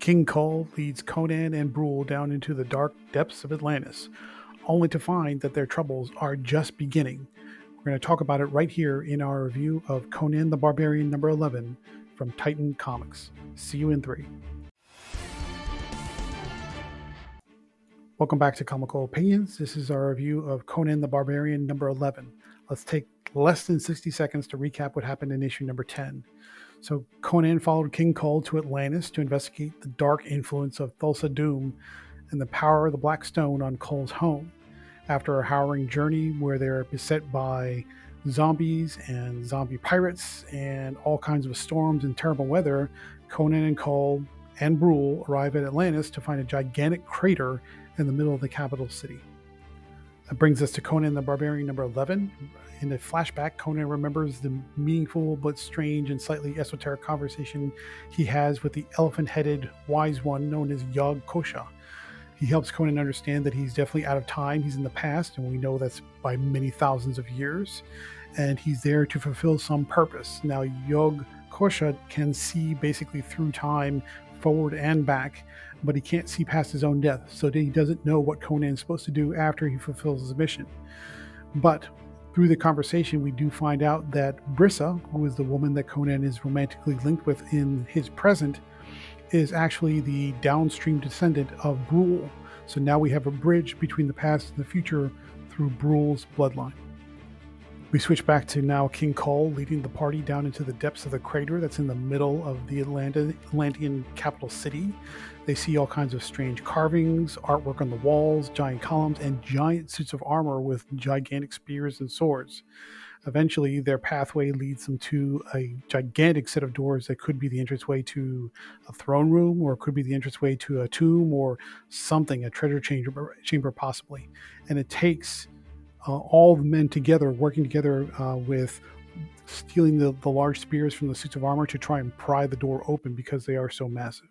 King Kull leads Conan and Brule down into the dark depths of Atlantis, only to find that their troubles are just beginning. We're going to talk about it right here in our review of Conan the Barbarian number 11 from Titan Comics. See you in 3. Welcome back to Comical Opinions. This is our review of Conan the Barbarian number 11. Let's take less than 60 seconds to recap what happened in issue number 10. So Conan followed King Kull to Atlantis to investigate the dark influence of Thulsa Doom and the power of the Black Stone on Kull's home. After a harrowing journey where they're beset by zombies and zombie pirates and all kinds of storms and terrible weather, Conan and Kull and Brule arrive at Atlantis to find a gigantic crater in the middle of the capital city. That brings us to Conan the Barbarian number 11. In a flashback, Conan remembers the meaningful but strange and slightly esoteric conversation he has with the elephant-headed wise one known as Yog-Kosha. He helps Conan understand that he's definitely out of time. He's in the past, and we know that's by many thousands of years. And he's there to fulfill some purpose. Now, Yog-Kosha can see basically through time, forward and back, but he can't see past his own death, so he doesn't know what Conan is supposed to do after he fulfills his mission. But through the conversation, we do find out that Brissa, who is the woman that Conan is romantically linked with in his present, is actually the downstream descendant of Brule. So now we have a bridge between the past and the future through Brule's bloodline. We switch back to now King Kull leading the party down into the depths of the crater that's in the middle of the Atlantean capital city. They see all kinds of strange carvings, artwork on the walls, giant columns, and giant suits of armor with gigantic spears and swords. Eventually, their pathway leads them to a gigantic set of doors that could be the entranceway to a throne room, or it could be the entranceway to a tomb, or something, a treasure chamber possibly. And it takes all the men together, working together with stealing the large spears from the suits of armor to try and pry the door open because they are so massive.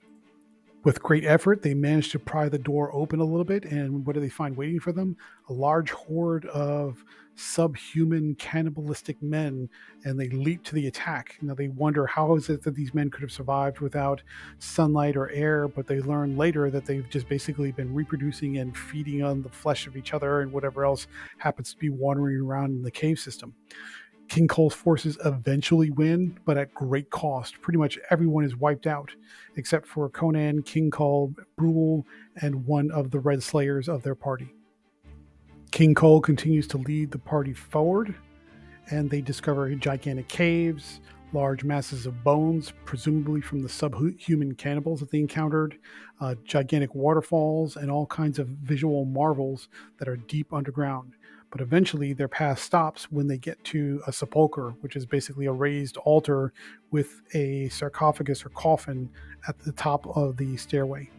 With great effort, they manage to pry the door open a little bit, and what do they find waiting for them? A large horde of subhuman cannibalistic men, and they leap to the attack. Now they wonder how is it that these men could have survived without sunlight or air, but they learn later that they've just basically been reproducing and feeding on the flesh of each other and whatever else happens to be wandering around in the cave system. King Kull's forces eventually win, but at great cost. Pretty much everyone is wiped out, except for Conan, King Kull, Brule, and one of the Red Slayers of their party. King Kull continues to lead the party forward, and they discover gigantic caves, large masses of bones, presumably from the subhuman cannibals that they encountered, gigantic waterfalls, and all kinds of visual marvels that are deep underground. But eventually their path stops when they get to a sepulcher, which is basically a raised altar with a sarcophagus or coffin at the top of the stairway.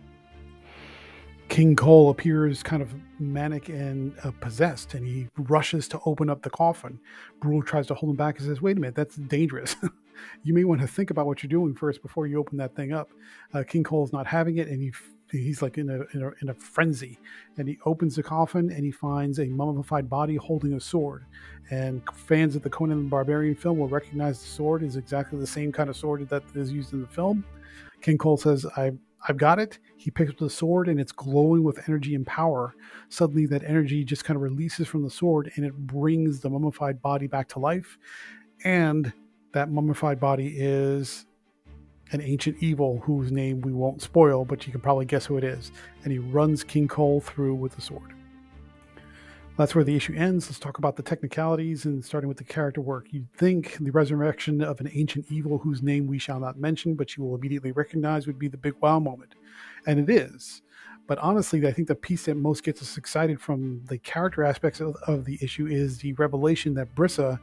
King Kull appears kind of manic and possessed, and he rushes to open up the coffin. Brule tries to hold him back and says, "Wait a minute, that's dangerous. You may want to think about what you're doing first before you open that thing up." King Kull is not having it, and he's like in a frenzy, and he opens the coffin and he finds a mummified body holding a sword. And fans of the Conan the Barbarian film will recognize the sword is exactly the same kind of sword that is used in the film. King Kull says, I've got it. He picks up the sword and it's glowing with energy and power. Suddenly that energy just kind of releases from the sword and it brings the mummified body back to life. And that mummified body is an ancient evil whose name we won't spoil, but you can probably guess who it is. And he runs King Kull through with the sword. That's where the issue ends. Let's talk about the technicalities, and starting with the character work. You'd think the resurrection of an ancient evil whose name we shall not mention, but you will immediately recognize, would be the big wow moment. And it is. But honestly, I think the piece that most gets us excited from the character aspects of the issue is the revelation that Brissa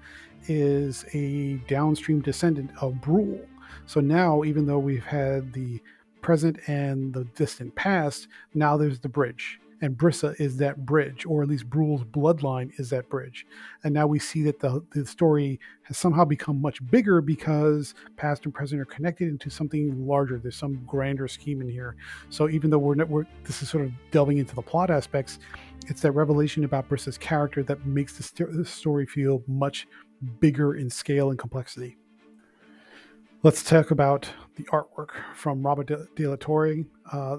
is a downstream descendant of Brule. So now, even though we've had the present and the distant past, now there's the bridge. And Brissa is that bridge, or at least Brule's bloodline is that bridge. And now we see that the story has somehow become much bigger because past and present are connected into something larger. There's some grander scheme in here. So even though this is sort of delving into the plot aspects, it's that revelation about Brissa's character that makes the story feel much bigger in scale and complexity. Let's talk about the artwork from Robert De La Torre.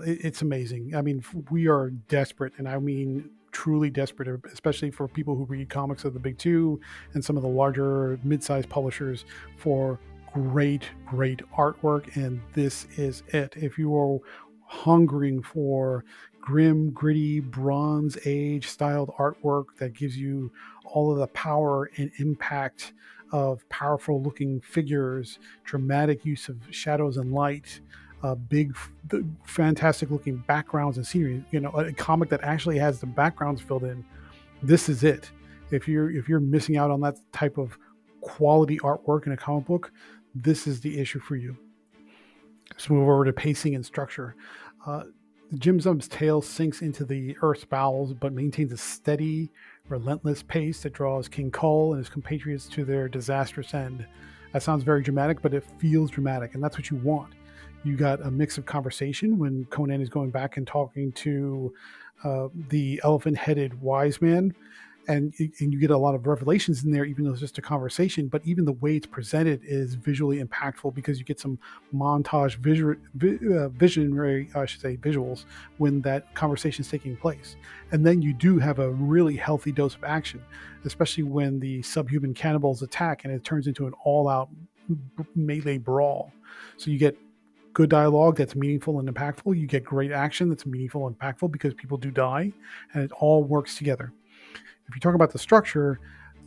It's amazing. I mean, we are desperate, and I mean truly desperate, especially for people who read comics of the big two and some of the larger mid-sized publishers, for great artwork. And this is it. If you are hungering for grim, gritty, Bronze Age styled artwork that gives you all of the power and impact of powerful looking figures, dramatic use of shadows and light, big, fantastic looking backgrounds and scenery. You know, a comic that actually has the backgrounds filled in. This is it. If you're missing out on that type of quality artwork in a comic book, this is the issue for you. Let's move over to pacing and structure. Jim Zub's tale sinks into the Earth's bowels, but maintains a steady, relentless pace that draws King Kull and his compatriots to their disastrous end. That sounds very dramatic, but it feels dramatic, and that's what you want. You got a mix of conversation when Conan is going back and talking to the elephant-headed wise man, and you get a lot of revelations in there, even though it's just a conversation. But even the way it's presented is visually impactful, because you get some montage visionary, I should say, visuals when that conversation is taking place. And then you do have a really healthy dose of action, especially when the subhuman cannibals attack and it turns into an all-out melee brawl. So you get good dialogue that's meaningful and impactful. You get great action that's meaningful and impactful, because people do die, and it all works together. If you talk about the structure,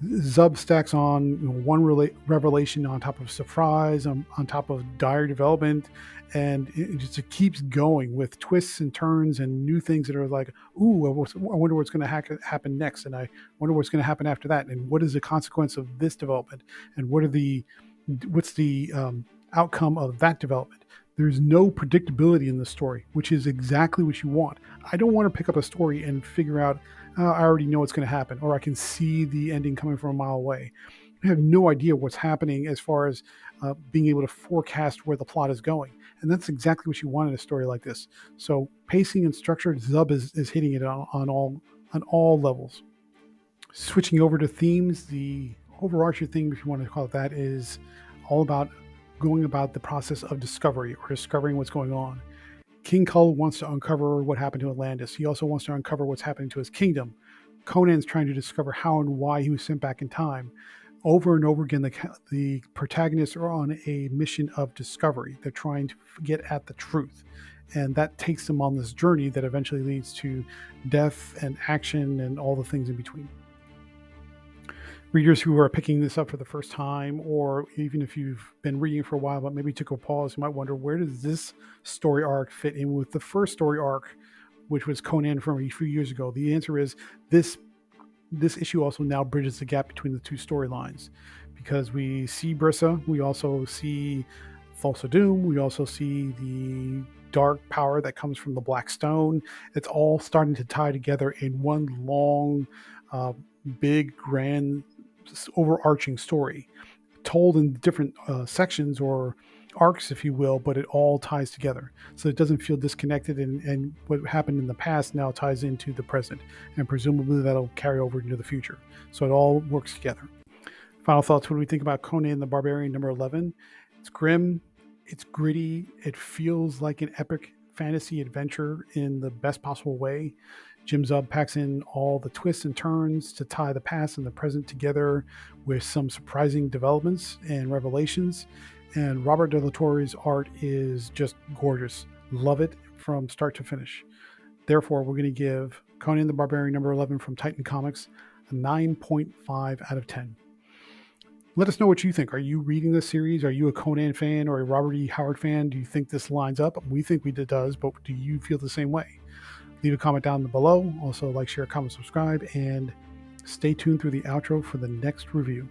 Zub stacks on one revelation on top of surprise, on top of dire development, and it just keeps going with twists and turns and new things that are like, ooh, I wonder what's going to happen next, and I wonder what's going to happen after that, and what is the consequence of this development, and what's the outcome of that development. There's no predictability in the story, which is exactly what you want. I don't want to pick up a story and figure out, I already know what's going to happen, or I can see the ending coming from a mile away. I have no idea what's happening as far as being able to forecast where the plot is going. And that's exactly what you want in a story like this. So pacing and structure, Zub is hitting it on all levels. Switching over to themes, the overarching theme, if you want to call it that, is all about going about the process of discovery, or discovering what's going on. King Kull wants to uncover what happened to Atlantis. He also wants to uncover what's happening to his kingdom. Conan's trying to discover how and why he was sent back in time. Over and over again, the protagonists are on a mission of discovery. They're trying to get at the truth. And that takes them on this journey that eventually leads to death and action and all the things in between. Readers who are picking this up for the first time, or even if you've been reading it for a while but maybe took a pause, you might wonder, where does this story arc fit in with the first story arc, which was Conan from a few years ago? The answer is this issue also now bridges the gap between the two storylines, because we see Brissa, we also see Thulsa Doom, we also see the dark power that comes from the Black Stone. It's all starting to tie together in one long, big, grand, overarching story, told in different sections or arcs, if you will, but it all ties together. So it doesn't feel disconnected, and what happened in the past now ties into the present, and presumably that'll carry over into the future. So it all works together. Final thoughts. What do we think about Conan the Barbarian number 11? It's grim, it's gritty, it feels like an epic fantasy adventure in the best possible way. Jim Zub packs in all the twists and turns to tie the past and the present together with some surprising developments and revelations. And Robert De La Torre's art is just gorgeous. Love it from start to finish. Therefore, we're going to give Conan the Barbarian number 11 from Titan Comics a 9.5 out of 10. Let us know what you think. Are you reading this series? Are you a Conan fan or a Robert E. Howard fan? Do you think this lines up? We think it does, but do you feel the same way? Leave a comment down below. Also, like, share, comment, subscribe, and stay tuned through the outro for the next review.